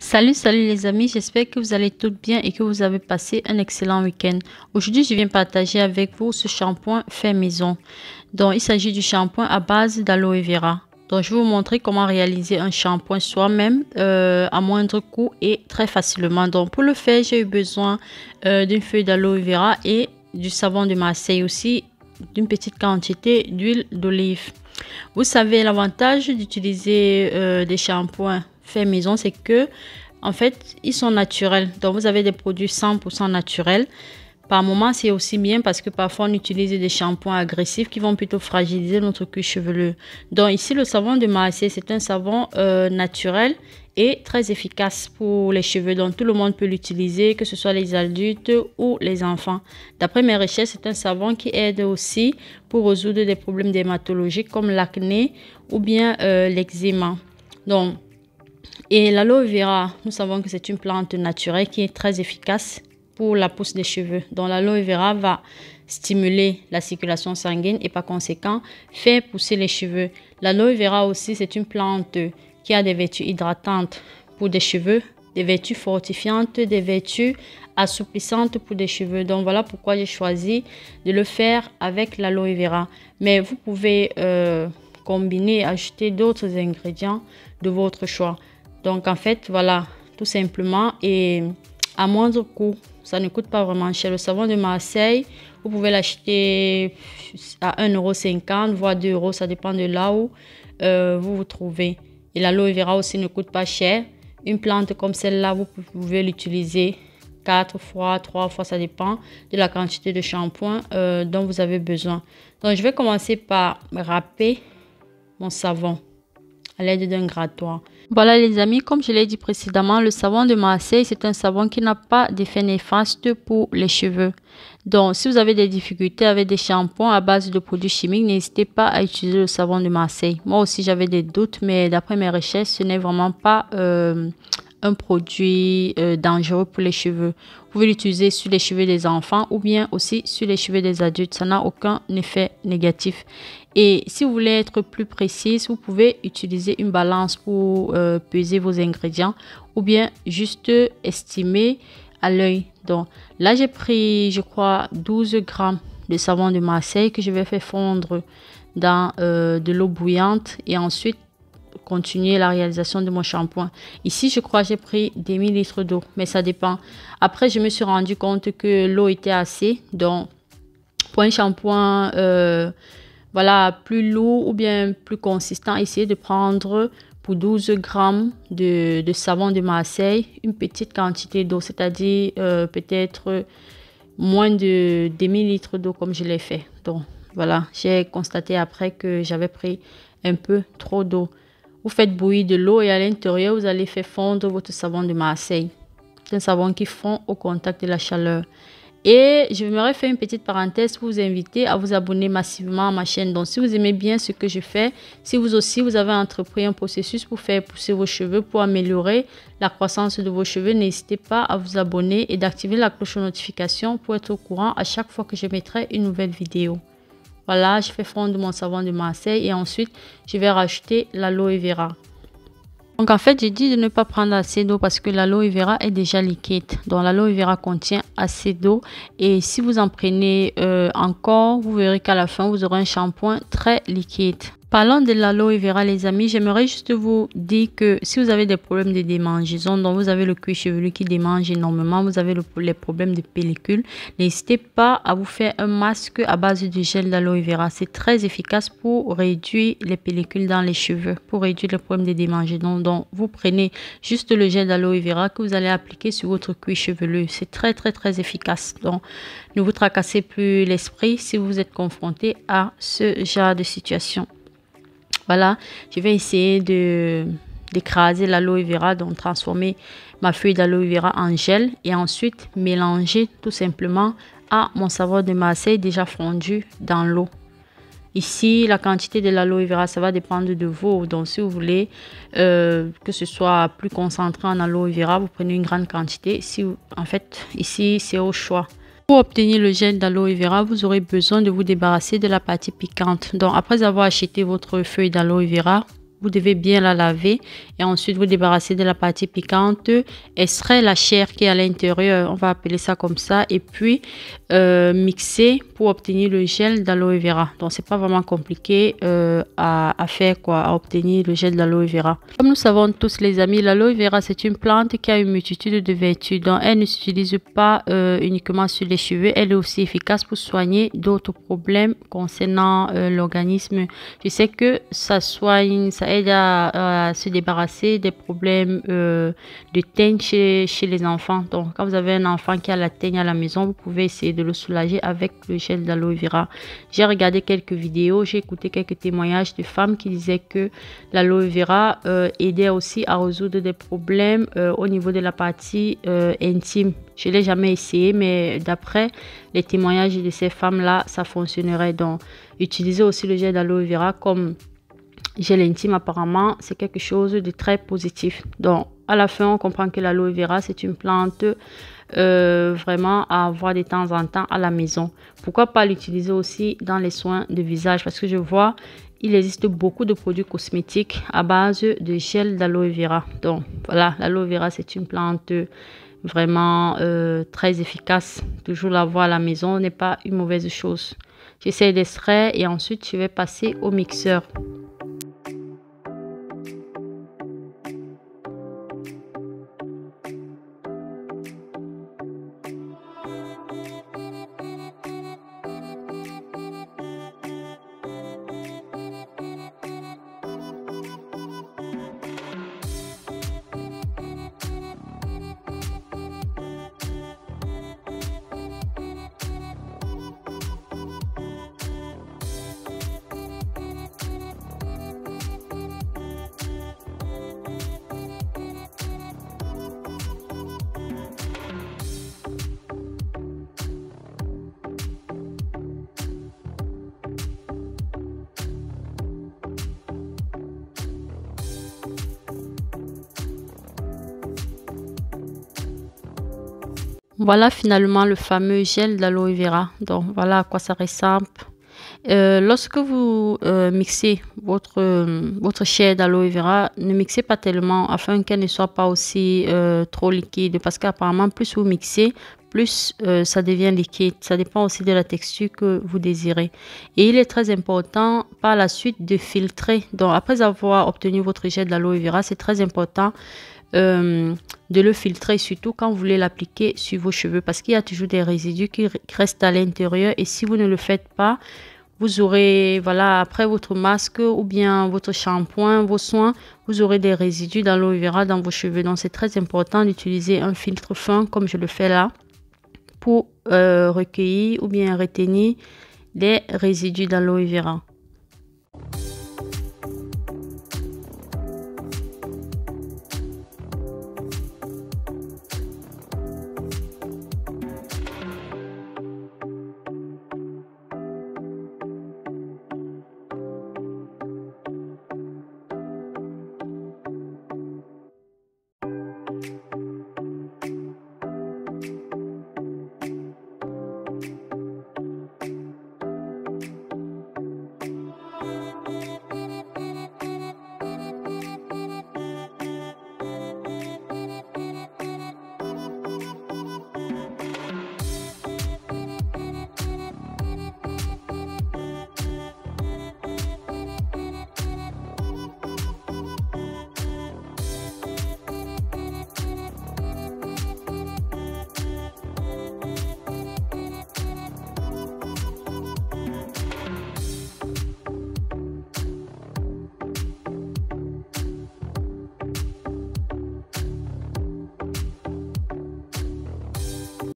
Salut les amis, j'espère que vous allez tous bien et que vous avez passé un excellent week-end. Aujourd'hui, je viens partager avec vous ce shampoing fait maison. Donc, il s'agit du shampoing à base d'aloe vera. Donc, je vais vous montrer comment réaliser un shampoing soi-même à moindre coût et très facilement. Donc, pour le faire, j'ai eu besoin d'une feuille d'aloe vera et du savon de Marseille aussi, d'une petite quantité d'huile d'olive. Vous savez, l'avantage d'utiliser des shampoings fait maison, c'est que en fait, ils sont naturels. Donc, vous avez des produits 100% naturels. Par moment, c'est aussi bien parce que parfois, on utilise des shampoings agressifs qui vont plutôt fragiliser notre cuir chevelu. Donc, ici, le savon de Marseille, c'est un savon naturel et très efficace pour les cheveux. Donc, tout le monde peut l'utiliser, que ce soit les adultes ou les enfants. D'après mes recherches, c'est un savon qui aide aussi pour résoudre des problèmes dermatologiques comme l'acné ou bien l'eczéma. Donc, et l'aloe vera, nous savons que c'est une plante naturelle qui est très efficace pour la pousse des cheveux. Donc l'aloe vera va stimuler la circulation sanguine et par conséquent faire pousser les cheveux. L'aloe vera aussi, c'est une plante qui a des vertus hydratantes pour des cheveux, des vertus fortifiantes, des vertus assouplissantes pour des cheveux. Donc voilà pourquoi j'ai choisi de le faire avec l'aloe vera. Mais vous pouvez combiner, ajouter d'autres ingrédients de votre choix. Donc, en fait, voilà, tout simplement. Et à moindre coût, ça ne coûte pas vraiment cher. Le savon de Marseille, vous pouvez l'acheter à 1,50 €, voire 2 €. Ça dépend de là où vous vous trouvez. Et l'aloe vera aussi ne coûte pas cher. Une plante comme celle-là, vous pouvez l'utiliser 4 fois, 3 fois. Ça dépend de la quantité de shampoing dont vous avez besoin. Donc, je vais commencer par râper mon savon à l'aide d'un grattoir. Voilà les amis, comme je l'ai dit précédemment, le savon de Marseille, c'est un savon qui n'a pas d'effet néfaste pour les cheveux. Donc, si vous avez des difficultés avec des shampoings à base de produits chimiques, n'hésitez pas à utiliser le savon de Marseille. Moi aussi, j'avais des doutes, mais d'après mes recherches, ce n'est vraiment pas un produit dangereux pour les cheveux. Vous pouvez l'utiliser sur les cheveux des enfants ou bien aussi sur les cheveux des adultes. Ça n'a aucun effet négatif. Et si vous voulez être plus précise, vous pouvez utiliser une balance pour peser vos ingrédients ou bien juste estimer à l'œil. Donc là, j'ai pris, je crois, 12 grammes de savon de Marseille que je vais faire fondre dans de l'eau bouillante et ensuite continuer la réalisation de mon shampoing. Ici, je crois, j'ai pris des millilitres d'eau, mais ça dépend. Après, je me suis rendu compte que l'eau était assez. Donc, pour un shampoing voilà, plus lourd ou bien plus consistant, essayez de prendre pour 12 grammes de savon de Marseille une petite quantité d'eau, c'est-à-dire peut-être moins de 2 millilitres d'eau comme je l'ai fait. Donc voilà, j'ai constaté après que j'avais pris un peu trop d'eau. Vous faites bouillir de l'eau et à l'intérieur, vous allez faire fondre votre savon de Marseille. C'est un savon qui fond au contact de la chaleur. Et je m'aurais fait une petite parenthèse pour vous inviter à vous abonner massivement à ma chaîne. Donc, si vous aimez bien ce que je fais, si vous aussi, vous avez entrepris un processus pour faire pousser vos cheveux, pour améliorer la croissance de vos cheveux, n'hésitez pas à vous abonner et d'activer la cloche de notification pour être au courant à chaque fois que je mettrai une nouvelle vidéo. Voilà, je fais fondre mon savon de Marseille et ensuite, je vais rajouter l'aloe vera. Donc en fait, j'ai dit de ne pas prendre assez d'eau parce que l'aloe vera est déjà liquide. Donc l'aloe vera contient assez d'eau et si vous en prenez encore, vous verrez qu'à la fin, vous aurez un shampoing très liquide. Parlant de l'aloe vera les amis, j'aimerais juste vous dire que si vous avez des problèmes de démangeaison, donc vous avez le cuir chevelu qui démange énormément, vous avez les problèmes de pellicule, n'hésitez pas à vous faire un masque à base de gel d'aloe vera. C'est très efficace pour réduire les pellicules dans les cheveux, pour réduire les problèmes de démangeaison. Donc vous prenez juste le gel d'aloe vera que vous allez appliquer sur votre cuir chevelu. C'est très efficace. Donc ne vous tracassez plus l'esprit si vous êtes confronté à ce genre de situation. Voilà, je vais essayer d'écraser l'aloe vera, donc transformer ma feuille d'aloe vera en gel et ensuite mélanger tout simplement à mon savon de Marseille déjà fondu dans l'eau. Ici, la quantité de l'aloe vera, ça va dépendre de vous. Donc, si vous voulez que ce soit plus concentré en aloe vera, vous prenez une grande quantité. En fait, ici, c'est au choix. Pour obtenir le gel d'aloe vera, vous aurez besoin de vous débarrasser de la partie piquante. Donc, après avoir acheté votre feuille d'aloe vera, vous devez bien la laver et ensuite vous débarrasser de la partie piquante, extraire la chair qui est à l'intérieur, on va appeler ça comme ça, et puis mixer pour obtenir le gel d'aloe vera. Donc c'est pas vraiment compliqué à faire quoi, à obtenir le gel d'aloe vera. Comme nous savons tous les amis, l'aloe vera c'est une plante qui a une multitude de vertus. Donc elle ne s'utilise pas uniquement sur les cheveux, elle est aussi efficace pour soigner d'autres problèmes concernant l'organisme. Je sais que ça soigne, ça aide à se débarrasser des problèmes de teigne chez les enfants. Donc quand vous avez un enfant qui a la teigne à la maison, vous pouvez essayer de le soulager avec le gel d'aloe vera. J'ai regardé quelques vidéos, j'ai écouté quelques témoignages de femmes qui disaient que l'aloe vera aidait aussi à résoudre des problèmes au niveau de la partie intime. Je ne l'ai jamais essayé, mais d'après les témoignages de ces femmes-là, ça fonctionnerait. Donc, utiliser aussi le gel d'aloe vera comme gel intime, apparemment, c'est quelque chose de très positif. Donc, à la fin, on comprend que l'aloe vera, c'est une plante vraiment à avoir de temps en temps à la maison. Pourquoi pas l'utiliser aussi dans les soins de visage? Parce que je vois, il existe beaucoup de produits cosmétiques à base de gel d'aloe vera. Donc, voilà, l'aloe vera, c'est une plante vraiment très efficace. Toujours l'avoir à la maison n'est pas une mauvaise chose. J'essaie d'extraire et ensuite je vais passer au mixeur. Voilà finalement le fameux gel d'aloe vera. Donc voilà à quoi ça ressemble. Lorsque vous mixez votre chair d'aloe vera, ne mixez pas tellement afin qu'elle ne soit pas aussi trop liquide. Parce qu'apparemment, plus vous mixez, plus ça devient liquide. Ça dépend aussi de la texture que vous désirez. Et il est très important par la suite de filtrer. Donc après avoir obtenu votre gel d'aloe vera, c'est très important de le filtrer, surtout quand vous voulez l'appliquer sur vos cheveux, parce qu'il y a toujours des résidus qui restent à l'intérieur et si vous ne le faites pas, vous aurez, voilà, après votre masque ou bien votre shampoing, vos soins, vous aurez des résidus d'aloe vera dans vos cheveux. Donc c'est très important d'utiliser un filtre fin comme je le fais là pour recueillir ou bien retenir les résidus d'aloe vera.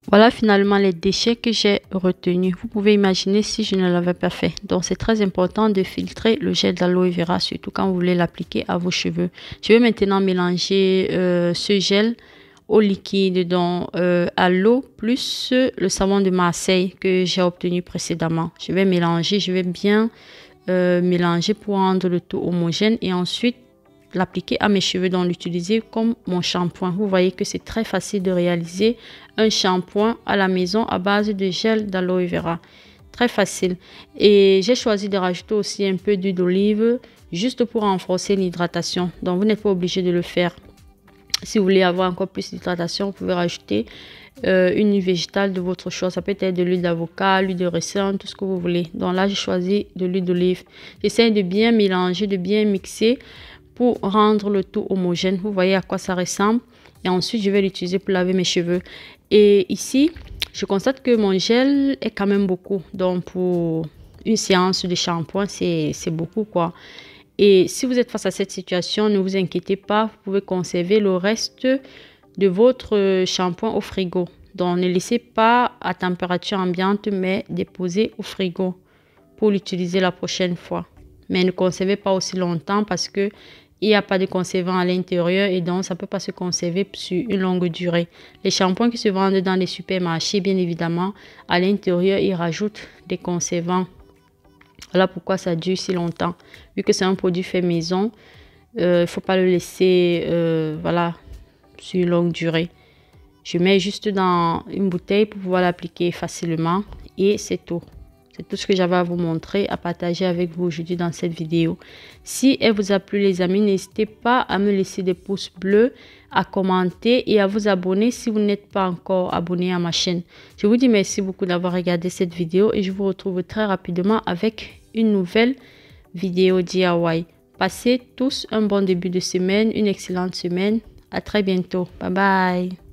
Voilà finalement les déchets que j'ai retenus. Vous pouvez imaginer si je ne l'avais pas fait. Donc c'est très important de filtrer le gel d'aloe vera, surtout quand vous voulez l'appliquer à vos cheveux. Je vais maintenant mélanger ce gel au liquide, donc à l'eau plus le savon de Marseille que j'ai obtenu précédemment. Je vais mélanger, je vais bien mélanger pour rendre le tout homogène et ensuite l'appliquer à mes cheveux, donc l'utiliser comme mon shampoing. Vous voyez que c'est très facile de réaliser un shampoing à la maison à base de gel d'aloe vera. Très facile. Et j'ai choisi de rajouter aussi un peu d'huile d'olive juste pour renforcer l'hydratation. Donc, vous n'êtes pas obligé de le faire. Si vous voulez avoir encore plus d'hydratation, vous pouvez rajouter une huile végétale de votre choix. Ça peut être de l'huile d'avocat, l'huile de ricin, tout ce que vous voulez. Donc là, j'ai choisi de l'huile d'olive. J'essaie de bien mélanger, de bien mixer pour rendre le tout homogène. Vous voyez à quoi ça ressemble. Et ensuite, je vais l'utiliser pour laver mes cheveux. Et ici, je constate que mon gel est quand même beaucoup. Donc, pour une séance de shampoing, c'est beaucoup, quoi. Et si vous êtes face à cette situation, ne vous inquiétez pas. Vous pouvez conserver le reste de votre shampoing au frigo. Donc, ne laissez pas à température ambiante, mais déposez au frigo pour l'utiliser la prochaine fois. Mais ne conservez pas aussi longtemps parce que il n'y a pas de conservant à l'intérieur et donc ça ne peut pas se conserver sur une longue durée. Les shampoings qui se vendent dans les supermarchés, bien évidemment, à l'intérieur, ils rajoutent des conservants. Voilà pourquoi ça dure si longtemps. Vu que c'est un produit fait maison, il ne faut pas le laisser voilà, sur une longue durée. Je mets juste dans une bouteille pour pouvoir l'appliquer facilement et c'est tout. C'est tout ce que j'avais à vous montrer, à partager avec vous aujourd'hui dans cette vidéo. Si elle vous a plu les amis, n'hésitez pas à me laisser des pouces bleus, à commenter et à vous abonner si vous n'êtes pas encore abonné à ma chaîne. Je vous dis merci beaucoup d'avoir regardé cette vidéo et je vous retrouve très rapidement avec une nouvelle vidéo DIY. Passez tous un bon début de semaine, une excellente semaine. À très bientôt. Bye bye.